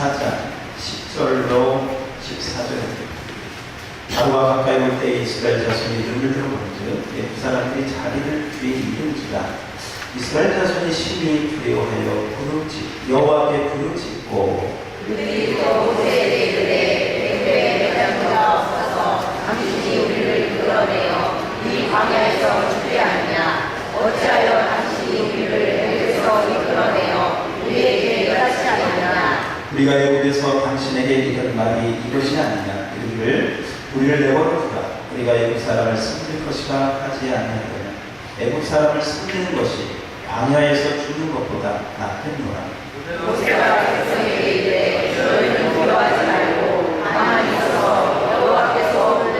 4장 10절로 14절입니다. 하루가 가까이 올 때에 이스라엘 자손이 눈을 들어본즉 옛 사람들이 자기를 뒤에 이른지라. 이스라엘 자손이 심히 두려워하여 부르짖 여호와께 부르짖고 그리고 모세에게 이르되 백배의 여자가 없어서 당신이 우리를 이끌어내어 이 광야에서 죽게 하느냐. 어찌하여 당신이 우리를 애굽에서 이끌어내어 우리에게 이같이 하느냐. 우리가 애굽에서 당신에게 이런 말이 이것이 아니냐. 우리를 내버려두라. 우리가 애굽 사람을 섬길 것이라 하지 아니하거냐. 애굽 사람을 섬기는 것이 광야에서 죽는 것보다 낫겠노라. 모세가 백성에게 이르되 너희는 두려워하지 말고 가만히 있어 여호와께서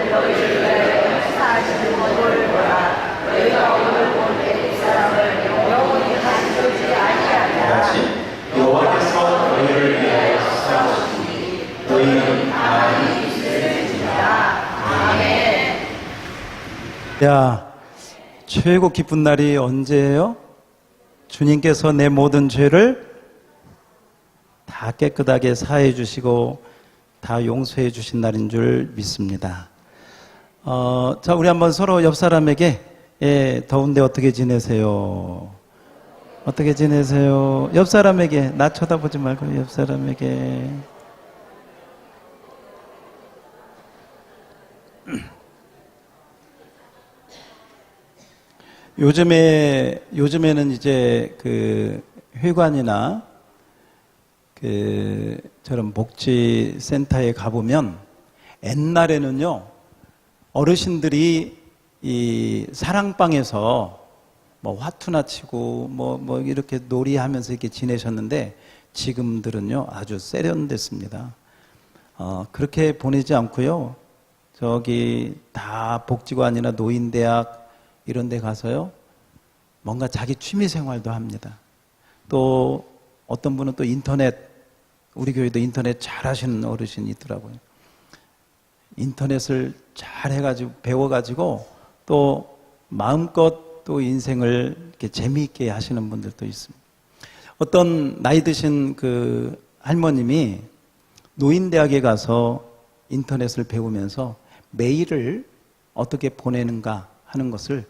너희를 위하여 역사하시는 것을 보라. 너희가 오늘 본 애굽 사람을 영원히 다시 보지 아니하리라. 같이 여호와께서 너희를 위하여 역사하시니 너희는 가만히 있을지니라. 아멘. 야, 최고 기쁜 날이 언제예요? 주님께서 내 모든 죄를 다 깨끗하게 사해 주시고 다 용서해 주신 날인 줄 믿습니다. 자, 우리 한번 서로 옆 사람에게 더운데 어떻게 지내세요? 어떻게 지내세요? 옆 사람에게, 나 쳐다보지 말고 옆 사람에게. 요즘에는 이제 그 회관이나 저런 복지센터에 가보면 옛날에는요, 어르신들이 이 사랑방에서 뭐 화투나 치고 뭐 이렇게 놀이하면서 이렇게 지내셨는데 지금들은요, 아주 세련됐습니다. 그렇게 보내지 않고요, 저기 다 복지관이나 노인대학 이런 데 가서요, 뭔가 자기 취미 생활도 합니다. 또 어떤 분은 또 인터넷, 우리 교회도 인터넷 잘 하시는 어르신이 있더라고요. 인터넷을 잘 해가지고, 배워가지고 또 마음껏 또 인생을 이렇게 재미있게 하시는 분들도 있습니다. 어떤 나이 드신 그 할머님이 노인대학에 가서 인터넷을 배우면서 메일을 어떻게 보내는가 하는 것을,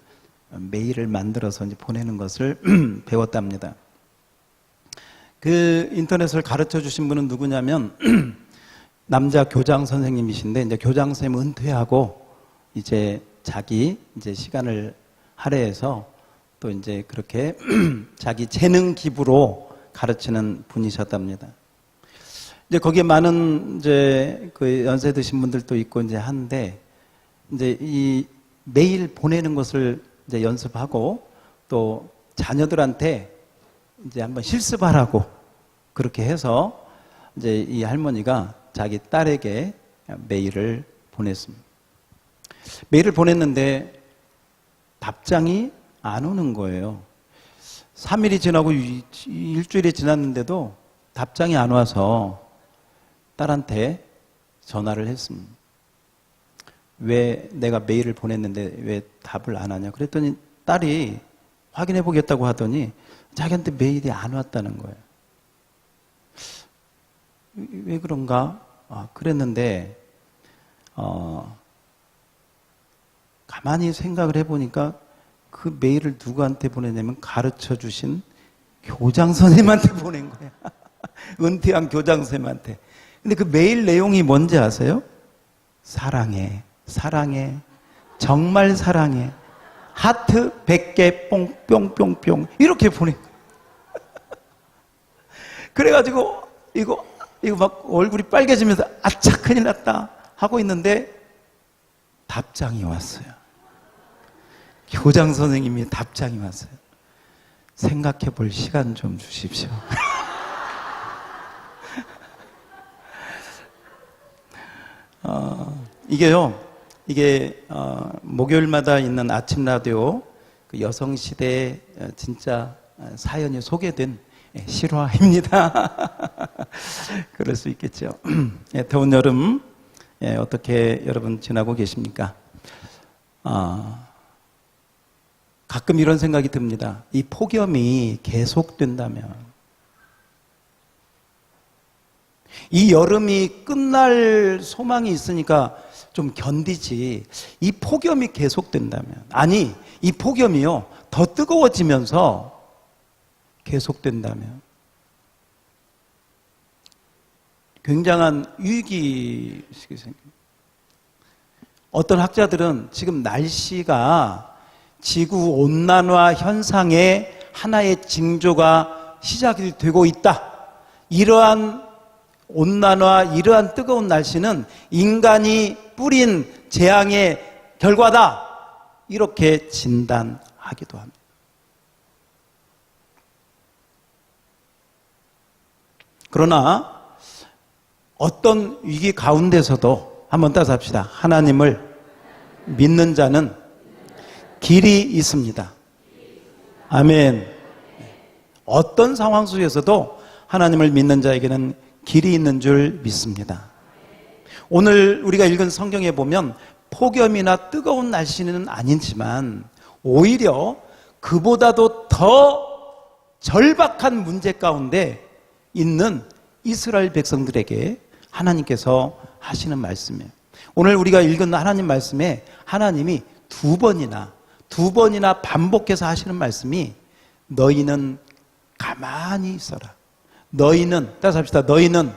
메일을 만들어서 이제 보내는 것을 배웠답니다. 그 인터넷을 가르쳐 주신 분은 누구냐면 남자 교장 선생님이신데, 이제 교장 선생님 은퇴하고 이제 자기 이제 시간을 할애해서 또 이제 그렇게 자기 재능 기부로 가르치는 분이셨답니다. 이제 거기에 많은 이제 그 연세 드신 분들도 있고 이제 한데, 이제 이 메일 보내는 것을 이제 연습하고 또 자녀들한테 이제 한번 실습하라고 그렇게 해서 이제 이 할머니가 자기 딸에게 메일을 보냈습니다. 메일을 보냈는데 답장이 안 오는 거예요. 3일이 지나고 일주일이 지났는데도 답장이 안 와서 딸한테 전화를 했습니다. 왜 내가 메일을 보냈는데 왜 답을 안 하냐? 그랬더니 딸이 확인해 보겠다고 하더니 자기한테 메일이 안 왔다는 거예요. 왜 그런가? 그랬는데 가만히 생각을 해보니까 그 메일을 누구한테 보내냐면 가르쳐 주신 교장 선생님한테 보낸 거야. 은퇴한 교장 선생님한테. 근데 그 메일 내용이 뭔지 아세요? 사랑해. 사랑해. 정말 사랑해. 하트 100개 뽕뿅뿅뿅 이렇게 보내. 그래가지고 이거 막 얼굴이 빨개지면서 아차 큰일 났다 하고 있는데 답장이 왔어요. 교장 선생님이 답장이 왔어요. 생각해 볼 시간 좀 주십시오. 이게 목요일마다 있는 아침 라디오 그 여성시대의 진짜 사연이 소개된 실화입니다. 그럴 수 있겠죠. 더운 여름 어떻게 여러분 지나고 계십니까? 가끔 이런 생각이 듭니다. 이 폭염이 계속된다면 이 여름이 끝날 소망이 있으니까 좀 견디지. 이 폭염이 계속된다면, 아니, 이 폭염이요, 더 뜨거워지면서 계속된다면 굉장한 위기가 생깁니다. 어떤 학자들은 지금 날씨가 지구 온난화 현상의 하나의 징조가 시작이 되고 있다. 이러한 온난화, 이러한 뜨거운 날씨는 인간이 뿌린 재앙의 결과다. 이렇게 진단하기도 합니다. 그러나 어떤 위기 가운데서도 한번 따라서 합시다. 하나님을 믿는 자는 길이 있습니다. 아멘. 어떤 상황 속에서도 하나님을 믿는 자에게는 길이 있는 줄 믿습니다. 오늘 우리가 읽은 성경에 보면 폭염이나 뜨거운 날씨는 아니지만 오히려 그보다도 더 절박한 문제 가운데 있는 이스라엘 백성들에게 하나님께서 하시는 말씀이에요. 오늘 우리가 읽은 하나님 말씀에 하나님이 두 번이나 반복해서 하시는 말씀이 너희는 가만히 있어라. 너희는, 따라서 합시다. 너희는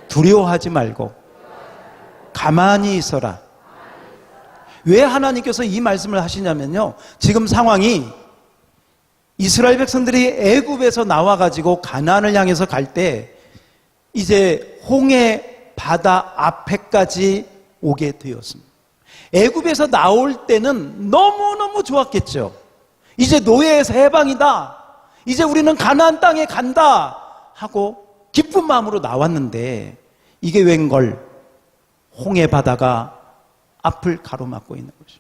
두려워하지 말고 가만히 있어라. 왜 하나님께서 이 말씀을 하시냐면요, 지금 상황이 이스라엘 백성들이 애굽에서 나와가지고 가나안을 향해서 갈 때 이제 홍해 바다 앞에까지 오게 되었습니다. 애굽에서 나올 때는 너무너무 좋았겠죠. 이제 노예에서 해방이다. 이제 우리는 가나안 땅에 간다 하고 기쁜 마음으로 나왔는데 이게 웬걸 홍해 바다가 앞을 가로막고 있는 거죠.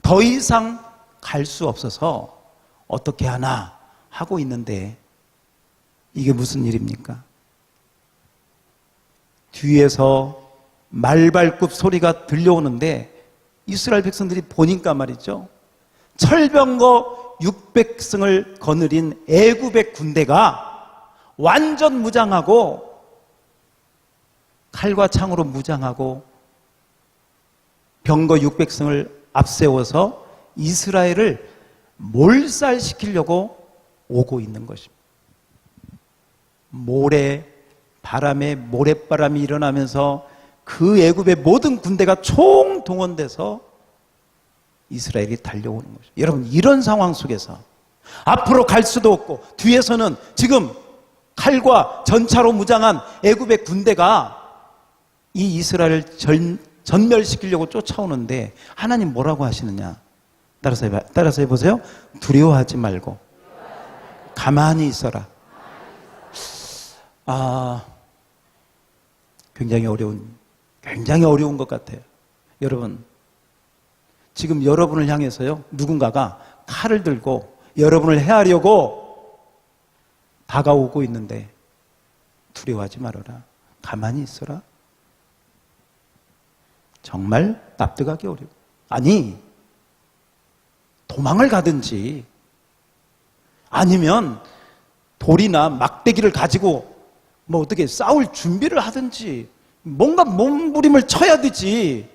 더 이상 갈 수 없어서 어떻게 하나 하고 있는데 이게 무슨 일입니까? 뒤에서 말발굽 소리가 들려오는데 이스라엘 백성들이 보니까 말이죠, 철병거 600승을 거느린 애굽의 군대가 완전 무장하고 칼과 창으로 무장하고 병거 600승을 앞세워서 이스라엘을 몰살시키려고 오고 있는 것입니다. 바람에 모래바람이 일어나면서 그 애굽의 모든 군대가 총동원돼서 이스라엘이 달려오는 거죠. 여러분, 이런 상황 속에서 앞으로 갈 수도 없고 뒤에서는 지금 칼과 전차로 무장한 애굽의 군대가 이 이스라엘을 전멸시키려고 쫓아오는데 하나님 뭐라고 하시느냐? 따라서 해보세요. 두려워하지 말고 가만히 있어라. 굉장히 어려운 것 같아요. 여러분, 지금 여러분을 향해서요, 누군가가 칼을 들고 여러분을 해하려고 다가오고 있는데 두려워하지 말아라. 가만히 있어라. 정말 납득하기 어려워. 아니, 도망을 가든지 아니면 돌이나 막대기를 가지고 뭐 어떻게 싸울 준비를 하든지 뭔가 몸부림을 쳐야 되지.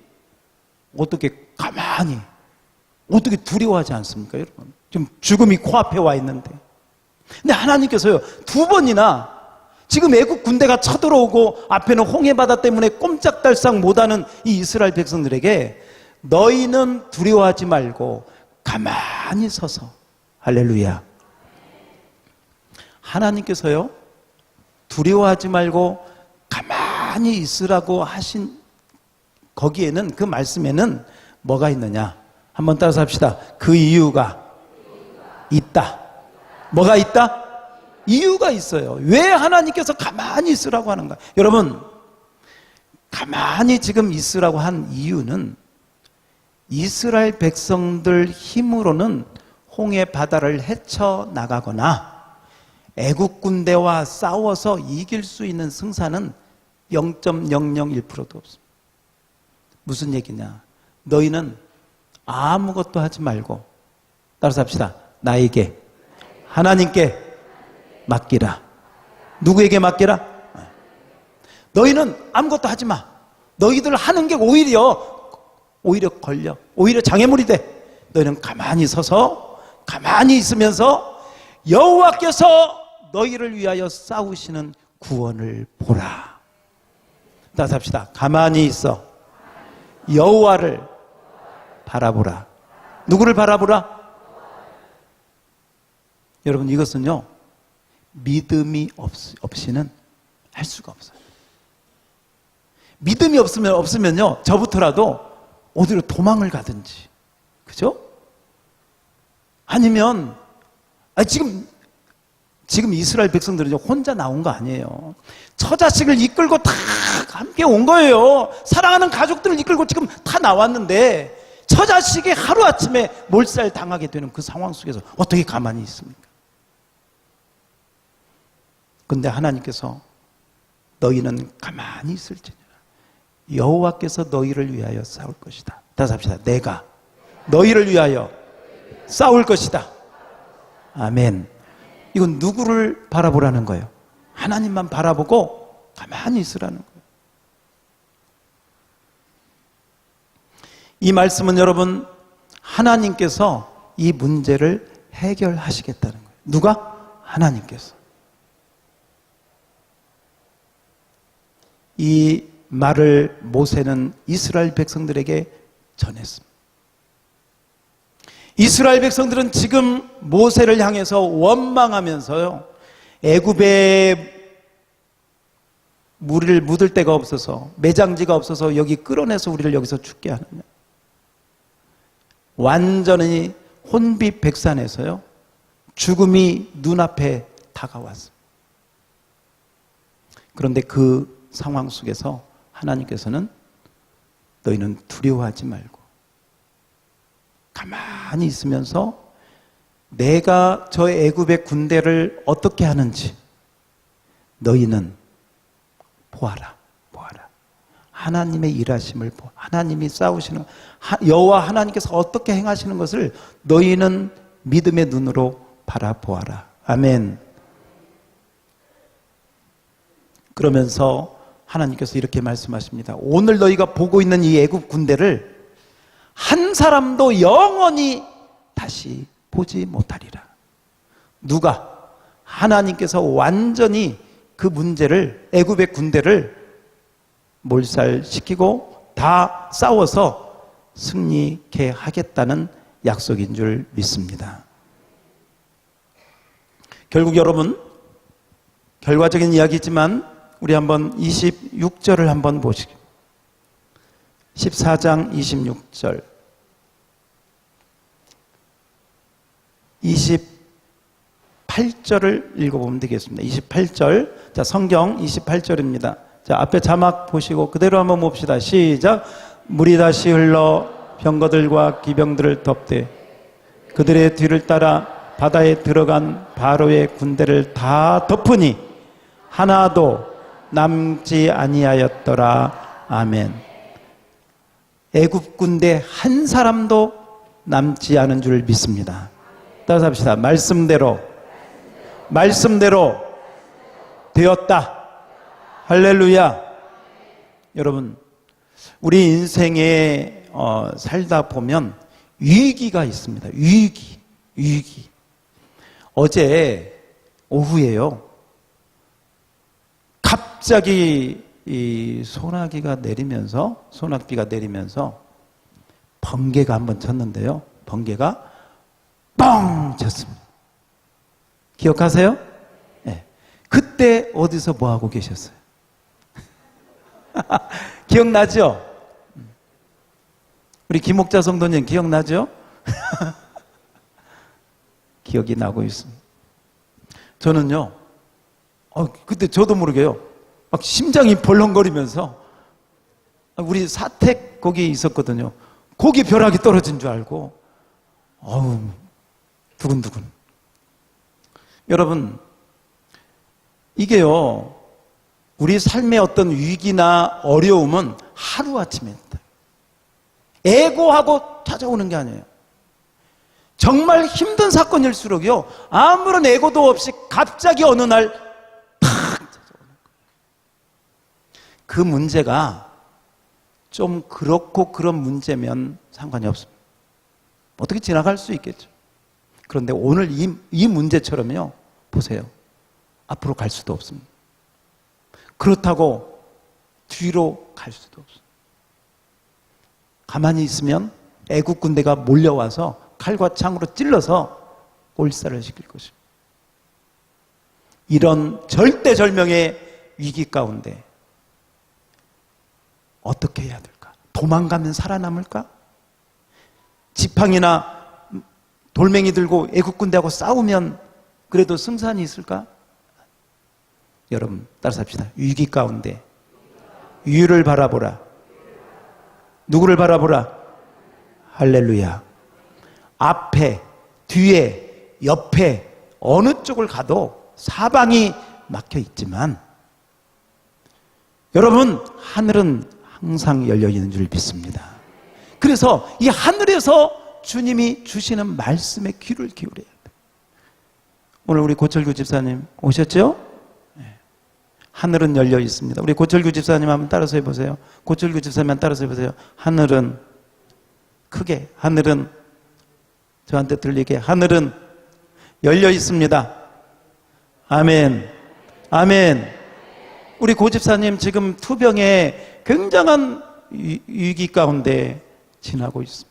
어떻게 가만히, 어떻게 두려워하지 않습니까, 여러분? 지금 죽음이 코앞에 와 있는데. 근데 하나님께서요, 두 번이나 지금 애국 군대가 쳐들어오고 앞에는 홍해바다 때문에 꼼짝달싹 못하는 이 이스라엘 백성들에게 너희는 두려워하지 말고 가만히 서서, 할렐루야, 하나님께서요 두려워하지 말고 가만히 있으라고 하신 거기에는, 그 말씀에는 뭐가 있느냐? 한번 따라서 합시다. 그 이유가 있다. 뭐가 있다? 이유가 있어요. 왜 하나님께서 가만히 있으라고 하는가? 여러분, 가만히 지금 있으라고 한 이유는 이스라엘 백성들 힘으로는 홍해 바다를 헤쳐나가거나 애국 군대와 싸워서 이길 수 있는 승산은 0.001%도 없습니다. 무슨 얘기냐? 너희는 아무것도 하지 말고, 따라서 합시다. 나에게, 하나님께 맡기라. 누구에게 맡기라? 너희는 아무것도 하지 마. 너희들 하는 게 오히려 걸려. 오히려 장애물이 돼. 너희는 가만히 서서 가만히 있으면서 여호와께서 너희를 위하여 싸우시는 구원을 보라. 다시 합시다. 가만히 있어. 여호와를 바라보라. 누구를 바라보라? 여러분, 이것은요, 믿음이 없이는 할 수가 없어요. 믿음이 없으면요, 저부터라도 어디로 도망을 가든지, 그죠? 아니면, 지금 이스라엘 백성들은 혼자 나온 거 아니에요. 처자식을 이끌고 다 함께 온 거예요. 사랑하는 가족들을 이끌고 지금 다 나왔는데, 처자식이 하루아침에 몰살 당하게 되는 그 상황 속에서 어떻게 가만히 있습니까? 근데 하나님께서 너희는 가만히 있을지니라. 여호와께서 너희를 위하여 싸울 것이다. 다시 합시다. 내가 너희를 위하여 싸울 것이다. 아멘. 이건 누구를 바라보라는 거예요? 하나님만 바라보고 가만히 있으라는 거예요. 이 말씀은 여러분, 하나님께서 이 문제를 해결하시겠다는 거예요. 누가? 하나님께서. 이 말을 모세는 이스라엘 백성들에게 전했습니다. 이스라엘 백성들은 지금 모세를 향해서 원망하면서요, 애굽에 물을 묻을 데가 없어서, 매장지가 없어서 여기 끌어내서 우리를 여기서 죽게 하느냐, 완전히 혼비백산해서요, 죽음이 눈앞에 다가왔습니다. 그런데 그 상황 속에서 하나님께서는 너희는 두려워하지 말고 가만히 있으면서 내가 저 애굽의 군대를 어떻게 하는지 너희는 보아라. 하나님의 일하심을 보아. 하나님이 싸우시는, 여호와 하나님께서 어떻게 행하시는 것을 너희는 믿음의 눈으로 바라보아라. 아멘. 그러면서 하나님께서 이렇게 말씀하십니다. 오늘 너희가 보고 있는 이 애굽 군대를 한 사람도 영원히 다시 보지 못하리라. 누가? 하나님께서 완전히 그 문제를, 애굽의 군대를 몰살시키고 다 싸워서 승리케 하겠다는 약속인 줄 믿습니다. 결국 여러분, 결과적인 이야기지만 우리 한번 26절을 한번 보시죠. 14장 26절. 28절을 읽어보면 되겠습니다. 28절. 자, 성경 28절입니다. 자, 앞에 자막 보시고 그대로 한번 봅시다. 시작. 물이 다시 흘러 병거들과 기병들을 덮되 그들의 뒤를 따라 바다에 들어간 바로의 군대를 다 덮으니 하나도 남지 아니하였더라. 아멘. 애굽 군대 한 사람도 남지 않은 줄 믿습니다. 따라서 합시다. 말씀대로 되었다. 할렐루야. 여러분, 우리 인생에 살다 보면 위기가 있습니다. 위기. 어제 오후에요, 갑자기 이 소나기가 내리면서 번개가 한번 쳤는데요, 번개가 뻥 쳤습니다. 기억하세요? 네. 그때 어디서 뭐 하고 계셨어요? 기억나죠? 우리 김옥자 성도님 기억나죠? 기억이 나고 있습니다. 저는요, 그때 저도 모르게요, 막 심장이 벌렁거리면서, 우리 사택 거기 있었거든요. 거기 벼락이 떨어진 줄 알고, 두근두근. 여러분, 이게요, 우리 삶의 어떤 위기나 어려움은 하루아침에 애고하고 찾아오는 게 아니에요. 정말 힘든 사건일수록요, 아무런 애고도 없이 갑자기 어느 날 탁 찾아오는 거예요. 그 문제가 좀 그렇고 그런 문제면 상관이 없습니다. 어떻게 지나갈 수 있겠죠. 그런데 오늘 이 문제처럼요, 보세요. 앞으로 갈 수도 없습니다. 그렇다고 뒤로 갈 수도 없습니다. 가만히 있으면 애국 군대가 몰려와서 칼과 창으로 찔러서 올살을 시킬 것입니다. 이런 절대절명의 위기 가운데 어떻게 해야 될까? 도망가면 살아남을까? 지팡이나 돌멩이 들고 애국군대하고 싸우면 그래도 승산이 있을까? 여러분 따라서 합시다. 위기 가운데 위를 바라보라. 누구를 바라보라? 할렐루야. 앞에, 뒤에, 옆에 어느 쪽을 가도 사방이 막혀 있지만 여러분 하늘은 항상 열려 있는 줄 믿습니다. 그래서 이 하늘에서 주님이 주시는 말씀에 귀를 기울여야 돼요. 오늘 우리 고철규 집사님 오셨죠? 네. 하늘은 열려 있습니다. 우리 고철규 집사님 한번 따라서 해보세요. 고철규 집사님 한번 따라서 해보세요. 하늘은 크게, 하늘은 저한테 들리게, 하늘은 열려 있습니다. 아멘. 아멘. 우리 고 집사님 지금 투병에 굉장한 위기 가운데 지나고 있습니다.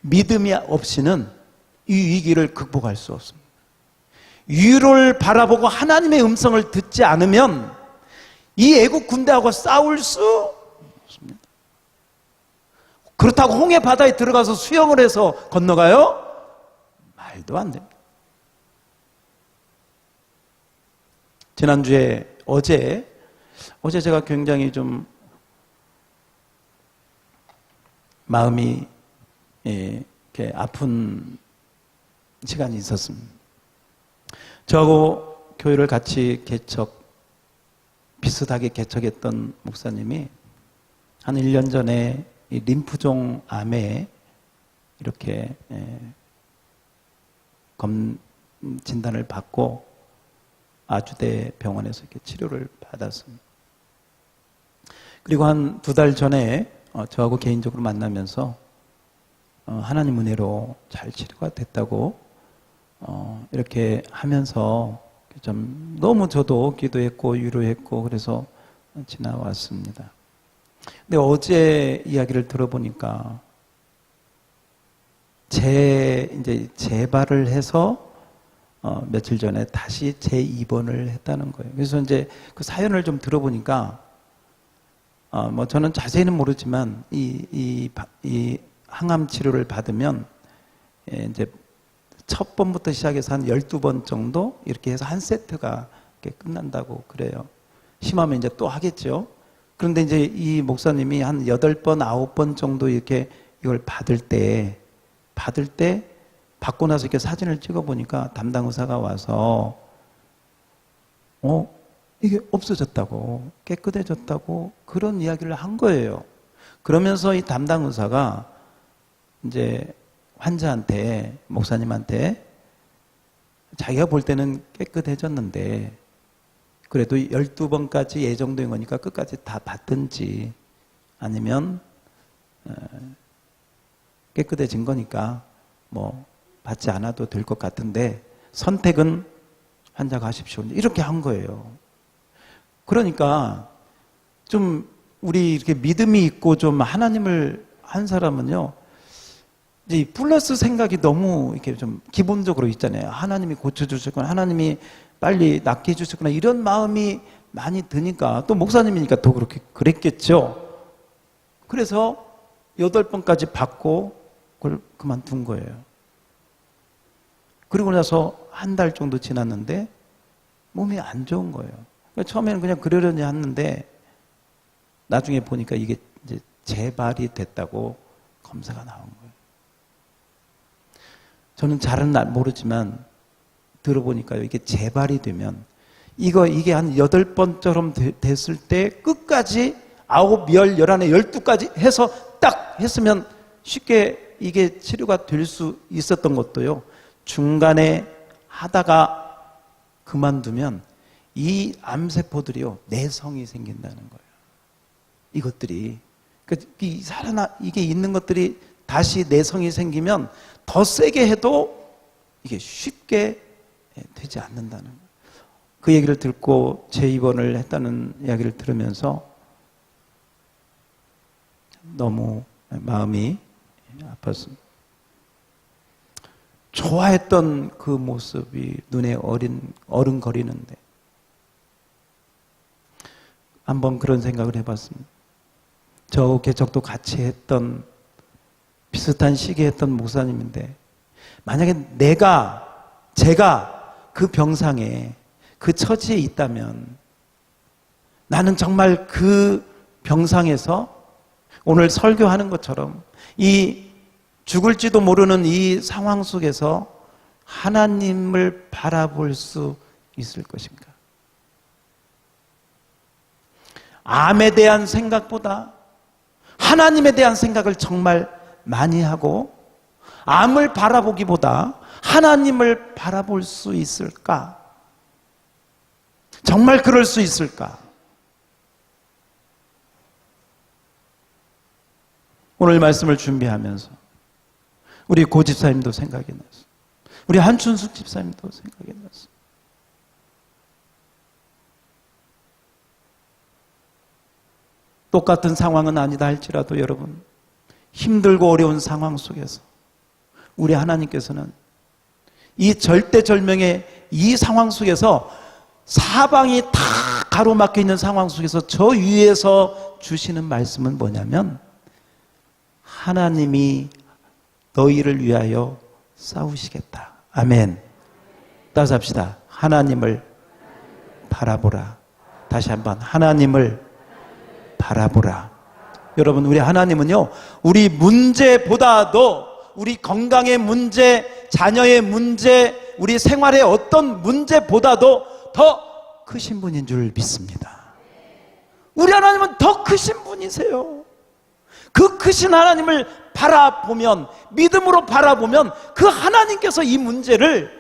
믿음이 없이는 이 위기를 극복할 수 없습니다. 위를 바라보고 하나님의 음성을 듣지 않으면 이 애국 군대하고 싸울 수 없습니다. 그렇다고 홍해 바다에 들어가서 수영을 해서 건너가요? 말도 안 됩니다. 지난주에 어제 제가 굉장히 좀 마음이 이렇게 아픈 시간이 있었습니다. 저하고 교회를 같이 비슷하게 개척했던 목사님이 한 1년 전에 이 림프종 암에 이렇게 진단을 받고 아주대 병원에서 이렇게 치료를 받았습니다. 그리고 한 2달 전에 저하고 개인적으로 만나면서 하나님 은혜로 잘 치료가 됐다고 이렇게 하면서 좀 너무 저도 기도했고 위로했고 그래서 지나왔습니다. 근데 어제 이야기를 들어보니까 이제 재발을 해서 며칠 전에 다시 재입원을 했다는 거예요. 그래서 이제 그 사연을 좀 들어보니까 뭐 저는 자세히는 모르지만 이 항암 치료를 받으면 이제 첫 번부터 시작해서 한 12번 정도 이렇게 해서 한 세트가 이렇게 끝난다고 그래요. 심하면 이제 또 하겠죠. 그런데 이제 이 목사님이 한 8번, 9번 정도 이렇게 이걸 받을 때 받고 나서 이렇게 사진을 찍어보니까 담당 의사가 와서 이게 없어졌다고, 깨끗해졌다고 그런 이야기를 한 거예요. 그러면서 이 담당 의사가 이제 환자한테, 목사님한테 자기가 볼 때는 깨끗해졌는데 그래도 12번까지 예정된 거니까 끝까지 다 받든지 아니면 깨끗해진 거니까 뭐 받지 않아도 될 것 같은데 선택은 환자가 하십시오. 이렇게 한 거예요. 그러니까 좀 우리 이렇게 믿음이 있고 좀 하나님을 한 사람은요, 이제 플러스 생각이 너무 이렇게 좀 기본적으로 있잖아요. 하나님이 고쳐주셨거나 하나님이 빨리 낫게 해주셨거나 이런 마음이 많이 드니까 또 목사님이니까 더 그렇게 그랬겠죠. 그래서 8번까지 받고 그걸 그만둔 거예요. 그리고 나서 한 달 정도 지났는데 몸이 안 좋은 거예요. 그러니까 처음에는 그냥 그러려니 했는데 나중에 보니까 이게 이제 재발이 됐다고 검사가 나온 거예요. 저는 잘은 모르지만 들어보니까요, 이게 재발이 되면 이게 한 8번처럼 됐을 때 끝까지 9, 10, 11, 12까지 해서 딱 했으면 쉽게 이게 치료가 될 수 있었던 것도요, 중간에 하다가 그만두면 이 암세포들이요, 내성이 생긴다는 거예요. 이것들이. 이게 있는 것들이 다시 내성이 생기면 더 세게 해도 이게 쉽게 되지 않는다는 거예요. 그 얘기를 듣고 재입원을 했다는 이야기를 들으면서 너무 마음이 아팠습니다. 좋아했던 그 모습이 눈에 어른거리는데 한번 그런 생각을 해봤습니다. 저 개척도 같이 했던 비슷한 시기에 했던 목사님인데 만약에 제가 그 병상에 그 처지에 있다면 나는 정말 그 병상에서 오늘 설교하는 것처럼 이 죽을지도 모르는 이 상황 속에서 하나님을 바라볼 수 있을 것인가? 암에 대한 생각보다 하나님에 대한 생각을 정말 많이 하고 암을 바라보기보다 하나님을 바라볼 수 있을까? 정말 그럴 수 있을까? 오늘 말씀을 준비하면서 우리 고 집사님도 생각이 났어. 우리 한춘숙 집사님도 생각이 났어. 똑같은 상황은 아니다 할지라도 여러분, 힘들고 어려운 상황 속에서 우리 하나님께서는 이 절대절명의 이 상황 속에서 사방이 다 가로막혀 있는 상황 속에서 저 위에서 주시는 말씀은 뭐냐면 하나님이 너희를 위하여 싸우시겠다. 아멘. 따라서 합시다. 하나님을 바라보라. 다시 한번 하나님을 바라보라. 여러분, 우리 하나님은요, 우리 문제보다도 우리 건강의 문제, 자녀의 문제, 우리 생활의 어떤 문제보다도 더 크신 분인 줄 믿습니다. 우리 하나님은 더 크신 분이세요. 그 크신 하나님을 바라보면, 믿음으로 바라보면 그 하나님께서 이 문제를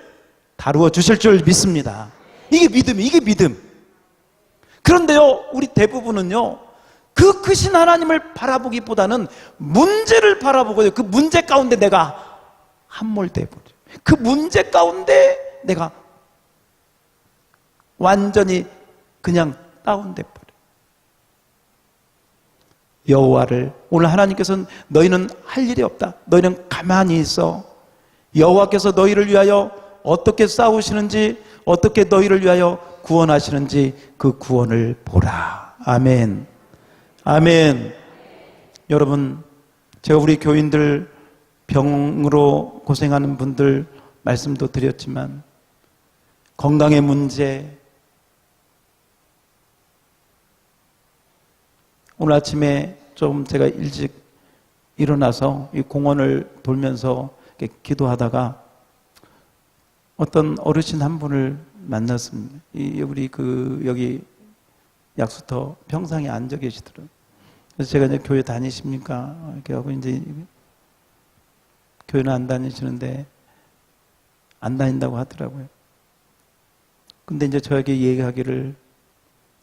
다루어 주실 줄 믿습니다. 이게 믿음이에요. 이게 믿음. 그런데요, 우리 대부분은요, 그 크신 하나님을 바라보기보다는 문제를 바라보고요, 그 문제 가운데 내가 함몰돼 버려요. 그 문제 가운데 내가 완전히 그냥 다운돼 버려요. 여호와를, 오늘 하나님께서는 너희는 할 일이 없다, 너희는 가만히 있어. 여호와께서 너희를 위하여 어떻게 싸우시는지, 어떻게 너희를 위하여 구원하시는지 그 구원을 보라. 아멘. 아멘. 여러분, 제가 우리 교인들 병으로 고생하는 분들 말씀도 드렸지만 건강의 문제, 오늘 아침에 좀 제가 일찍 일어나서 이 공원을 돌면서 이렇게 기도하다가 어떤 어르신 한 분을 만났습니다. 우리 여기 약수터 평상에 앉아 계시더라고요. 그래서 제가 이제 교회 다니십니까? 이렇게 하고 이제 교회는 안 다니시는데 안 다닌다고 하더라고요. 근데 이제 저에게 얘기하기를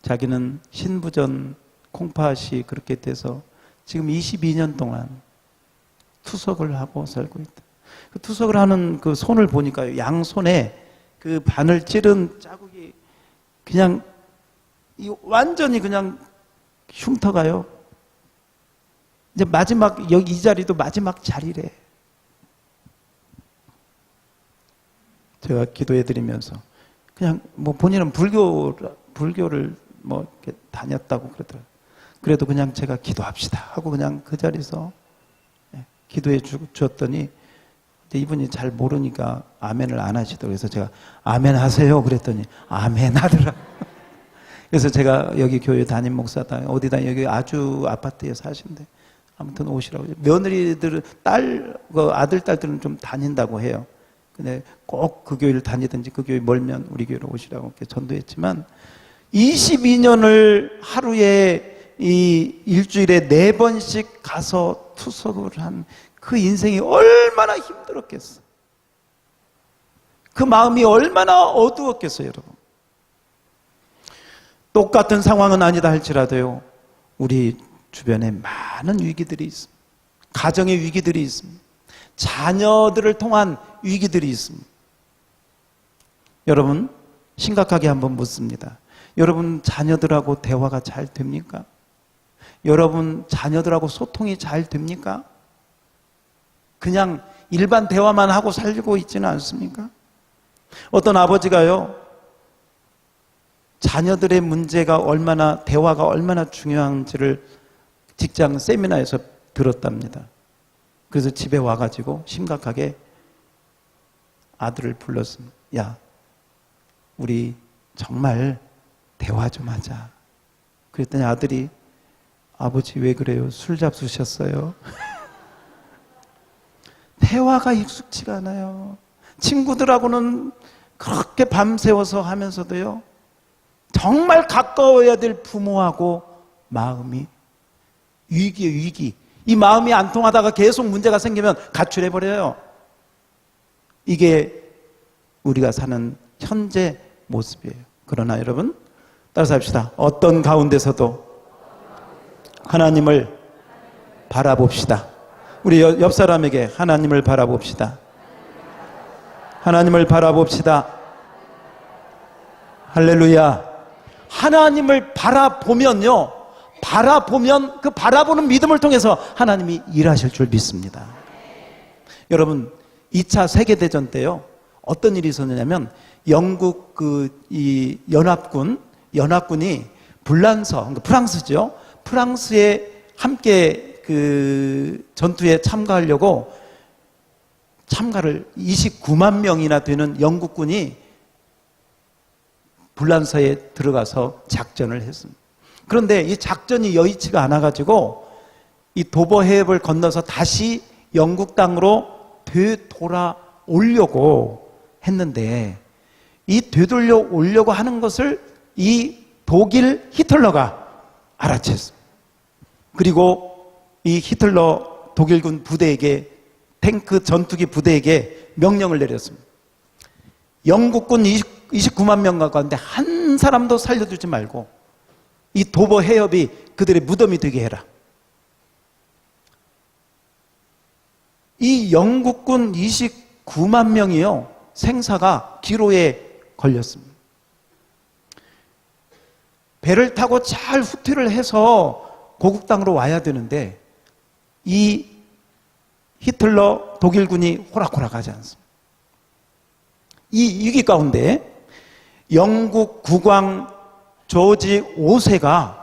자기는 신부전 콩팥이 그렇게 돼서 지금 22년 동안 투석을 하고 살고 있다. 그 투석을 하는 그 손을 보니까요, 양손에 그 바늘 찌른 자국이 그냥 완전히 그냥 흉터가요. 이제 마지막, 여기 이 자리도 마지막 자리래. 제가 기도해 드리면서 그냥 뭐 본인은 불교를 뭐 이렇게 다녔다고 그러더라고요. 그래도 그냥 제가 기도합시다 하고 그냥 그 자리에서 기도해 주었더니 이분이 잘 모르니까 아멘을 안 하시더라고요. 그래서 제가 아멘 하세요 그랬더니 아멘 하더라. 그래서 제가 여기 교회 담임 목사다, 어디다, 여기 아주 아파트에 사신대. 아무튼 오시라고. 며느리들은 아들, 딸들은 좀 다닌다고 해요. 근데 꼭 그 교회를 다니든지 그 교회 멀면 우리 교회로 오시라고 이렇게 전도했지만 22년을 하루에 이 일주일에 4번씩 가서 투석을 한 그 인생이 얼마나 힘들었겠어. 그 마음이 얼마나 어두웠겠어요, 여러분. 똑같은 상황은 아니다 할지라도요, 우리 주변에 많은 위기들이 있습니다. 가정의 위기들이 있습니다. 자녀들을 통한 위기들이 있습니다. 여러분, 심각하게 한번 묻습니다. 여러분 자녀들하고 대화가 잘 됩니까? 여러분 자녀들하고 소통이 잘 됩니까? 그냥 일반 대화만 하고 살고 있지는 않습니까? 어떤 아버지가요, 자녀들의 문제가 얼마나, 대화가 얼마나 중요한지를 직장 세미나에서 들었답니다. 그래서 집에 와가지고 심각하게 아들을 불렀습니다. 야, 우리 정말 대화 좀 하자. 그랬더니 아들이, 아버지 왜 그래요? 술 잡수셨어요? 대화가 익숙치가 않아요. 친구들하고는 그렇게 밤새워서 하면서도요, 정말 가까워야 될 부모하고 마음이 위기예요, 위기. 이 마음이 안 통하다가 계속 문제가 생기면 가출해버려요. 이게 우리가 사는 현재 모습이에요. 그러나 여러분, 따라서 합시다. 어떤 가운데서도 하나님을 바라봅시다. 우리 옆 사람에게 하나님을 바라봅시다. 하나님을 바라봅시다. 할렐루야. 하나님을 바라보면요, 바라보면 그 바라보는 믿음을 통해서 하나님이 일하실 줄 믿습니다. 여러분, 2차 세계대전 때요, 어떤 일이 있었냐면 영국 이 연합군이 불란서, 그러니까 프랑스죠. 프랑스에 함께 그 전투에 참가하려고 참가를 29만 명이나 되는 영국군이 불란서에 들어가서 작전을 했습니다. 그런데 이 작전이 여의치가 않아가지고 이 도버 해협을 건너서 다시 영국 땅으로 되돌아오려고 했는데, 이 되돌려 오려고 하는 것을 이 독일 히틀러가 알아챘습니다. 그리고 이 히틀러 독일군 부대에게, 탱크 전투기 부대에게 명령을 내렸습니다. 영국군 29만 명 가운데 한 사람도 살려두지 말고 이 도버 해협이 그들의 무덤이 되게 해라. 이 영국군 29만 명이요, 생사가 기로에 걸렸습니다. 배를 타고 잘 후퇴를 해서 고국 땅으로 와야 되는데 이 히틀러 독일군이 호락호락하지 않습니다. 이 위기 가운데 영국 국왕 조지 5세가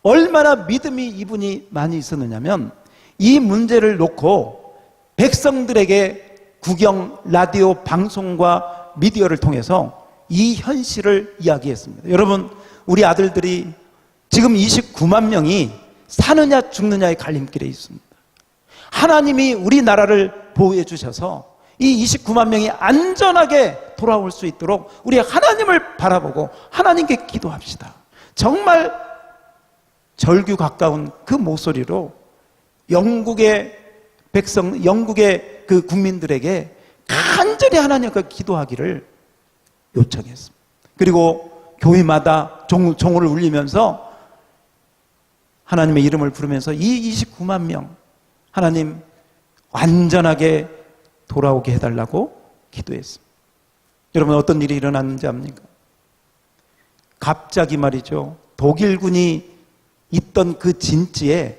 얼마나 믿음이 이분이 많이 있었느냐면, 이 문제를 놓고 백성들에게 국영 라디오 방송과 미디어를 통해서 이 현실을 이야기했습니다. 여러분, 우리 아들들이 지금 29만 명이 사느냐 죽느냐의 갈림길에 있습니다. 하나님이 우리나라를 보호해 주셔서 이 29만 명이 안전하게 돌아올 수 있도록 우리 하나님을 바라보고 하나님께 기도합시다. 정말 절규 가까운 그 목소리로 영국의 백성, 영국의 그 국민들에게 간절히 하나님께 기도하기를 요청했습니다. 그리고 교회마다 종호를 울리면서 하나님의 이름을 부르면서 이 29만 명 하나님 완전하게 돌아오게 해달라고 기도했습니다. 여러분, 어떤 일이 일어났는지 압니까? 갑자기 말이죠, 독일군이 있던 그 진지에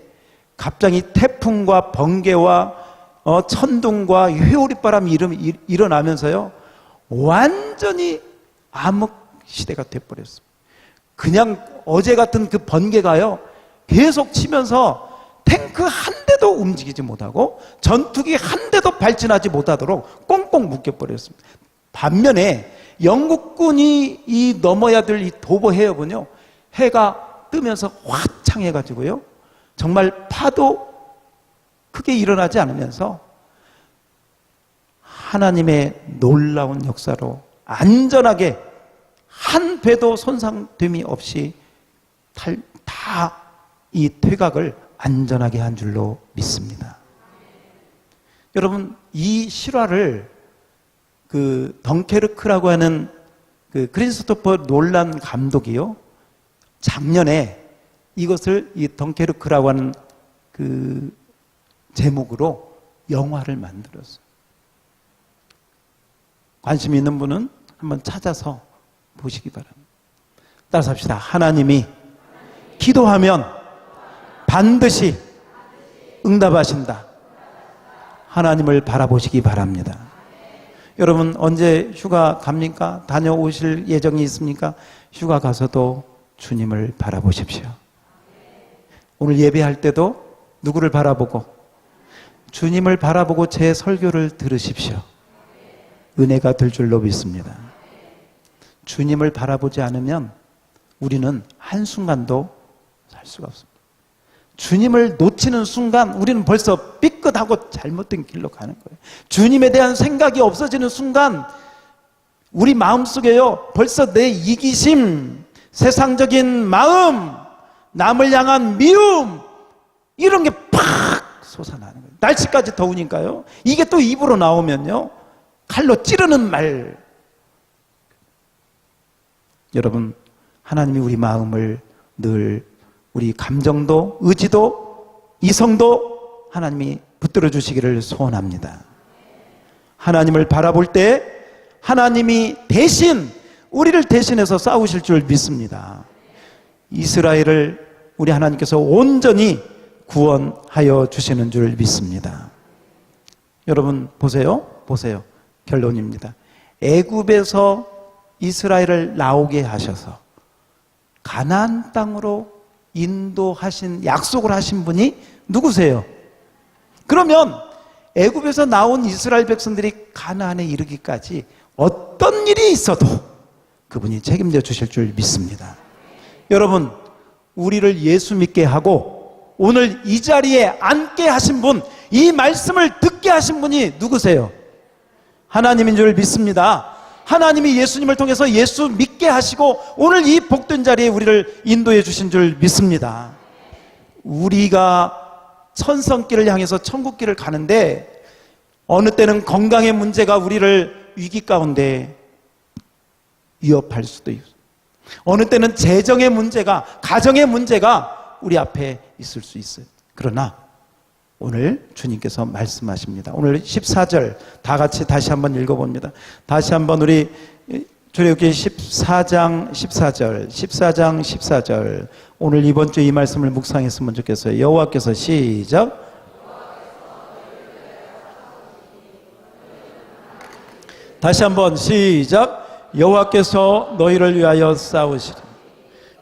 갑자기 태풍과 번개와 천둥과 회오리바람이 일어나면서요, 완전히 암흑 시대가 돼버렸습니다. 그냥 어제 같은 그 번개가요, 계속 치면서 탱크 한 대도 움직이지 못하고 전투기 한 대도 발진하지 못하도록 꽁꽁 묶여버렸습니다. 반면에 영국군이 이 넘어야 될 이 도버 해협은요, 해가 뜨면서 화창해가지고요, 정말 파도 크게 일어나지 않으면서 하나님의 놀라운 역사로 안전하게 한 배도 손상됨이 없이 다 이 퇴각을 안전하게 한 줄로 믿습니다. 여러분, 이 실화를 그 덩케르크라고 하는 그 크리스토퍼 놀란 감독이요, 작년에 이것을 이 덩케르크라고 하는 그 제목으로 영화를 만들었어요. 관심 있는 분은 한번 찾아서 보시기 바랍니다. 따라서 합시다. 하나님이 기도하면 반드시 응답하신다. 하나님을 바라보시기 바랍니다. 여러분 언제 휴가 갑니까? 다녀오실 예정이 있습니까? 휴가 가서도 주님을 바라보십시오. 오늘 예배할 때도 누구를 바라보고? 주님을 바라보고 제 설교를 들으십시오. 은혜가 될 줄로 믿습니다. 주님을 바라보지 않으면 우리는 한순간도 살 수가 없습니다. 주님을 놓치는 순간 우리는 벌써 삐끗하고 잘못된 길로 가는 거예요. 주님에 대한 생각이 없어지는 순간 우리 마음속에요, 벌써 내 이기심, 세상적인 마음, 남을 향한 미움, 이런 게 팍 솟아나는 거예요. 날씨까지 더우니까요. 이게 또 입으로 나오면요, 칼로 찌르는 말. 여러분, 하나님이 우리 마음을 늘, 우리 감정도, 의지도, 이성도 하나님이 붙들어 주시기를 소원합니다. 하나님을 바라볼 때 하나님이 대신, 우리를 대신해서 싸우실 줄 믿습니다. 이스라엘을 우리 하나님께서 온전히 구원하여 주시는 줄 믿습니다. 여러분 보세요. 결론입니다. 애굽에서 이스라엘을 나오게 하셔서 가나안 땅으로 인도하신, 약속을 하신 분이 누구세요? 그러면 애굽에서 나온 이스라엘 백성들이 가나안에 이르기까지 어떤 일이 있어도 그분이 책임져 주실 줄 믿습니다. 여러분, 우리를 예수 믿게 하고 오늘 이 자리에 앉게 하신 분, 이 말씀을 듣게 하신 분이 누구세요? 하나님인 줄 믿습니다. 하나님이 예수님을 통해서 예수 믿게 하시고 오늘 이 복된 자리에 우리를 인도해 주신 줄 믿습니다. 우리가 천성길을 향해서 천국길을 가는데 어느 때는 건강의 문제가 우리를 위기 가운데 위협할 수도 있어요. 어느 때는 재정의 문제가, 가정의 문제가 우리 앞에 있을 수 있어요. 그러나 오늘 주님께서 말씀하십니다. 오늘 14절 다 같이 다시 한번 읽어봅니다. 다시 한번 우리 출애굽기 14장 14절 오늘 이번 주 이 말씀을 묵상했으면 좋겠어요. 여호와께서 시작. 다시 한번 시작. 여호와께서 너희를 위하여 싸우시리.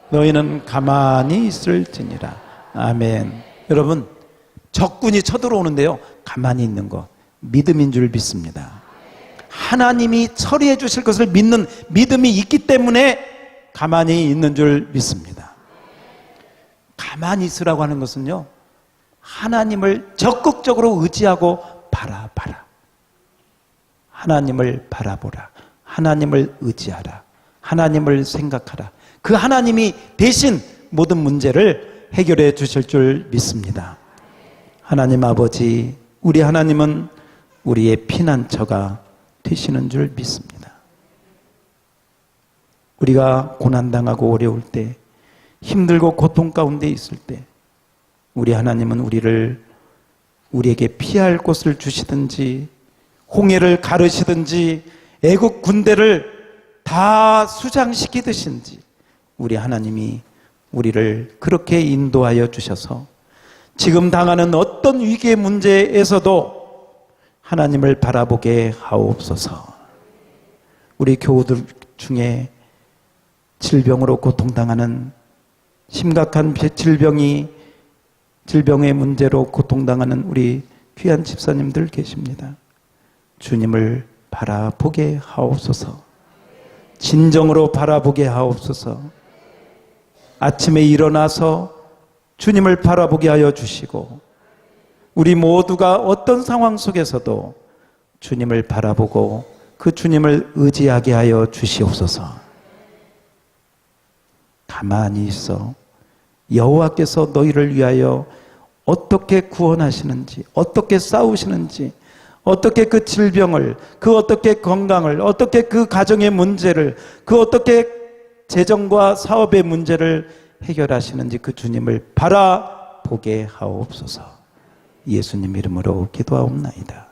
너희는 가만히 있을지니라. 아멘. 여러분, 적군이 쳐들어오는데요, 가만히 있는 거 믿음인 줄 믿습니다. 하나님이 처리해 주실 것을 믿는 믿음이 있기 때문에 가만히 있는 줄 믿습니다. 가만히 있으라고 하는 것은요, 하나님을 적극적으로 의지하고 바라봐라. 하나님을 바라보라. 하나님을 의지하라. 하나님을 생각하라. 그 하나님이 대신 모든 문제를 해결해 주실 줄 믿습니다. 하나님 아버지, 우리 하나님은 우리의 피난처가 되시는 줄 믿습니다. 우리가 고난당하고 어려울 때, 힘들고 고통 가운데 있을 때 우리 하나님은 우리에게 피할 곳을 주시든지 홍해를 가르시든지 애국 군대를 다 수장시키듯이 우리 하나님이 우리를 그렇게 인도하여 주셔서 지금 당하는 어떤 위기의 문제에서도 하나님을 바라보게 하옵소서. 우리 교우들 중에 질병으로 고통당하는, 심각한 질병의 문제로 고통당하는 우리 귀한 집사님들 계십니다. 주님을 바라보게 하옵소서. 진정으로 바라보게 하옵소서. 아침에 일어나서 주님을 바라보게 하여 주시고 우리 모두가 어떤 상황 속에서도 주님을 바라보고 그 주님을 의지하게 하여 주시옵소서. 가만히 있어. 여호와께서 너희를 위하여 어떻게 구원하시는지, 어떻게 싸우시는지, 어떻게 그 질병을, 그 어떻게 건강을, 어떻게 그 가정의 문제를, 그 어떻게 재정과 사업의 문제를 해결하시는지 그 주님을 바라보게 하옵소서. 예수님 이름으로 기도하옵나이다.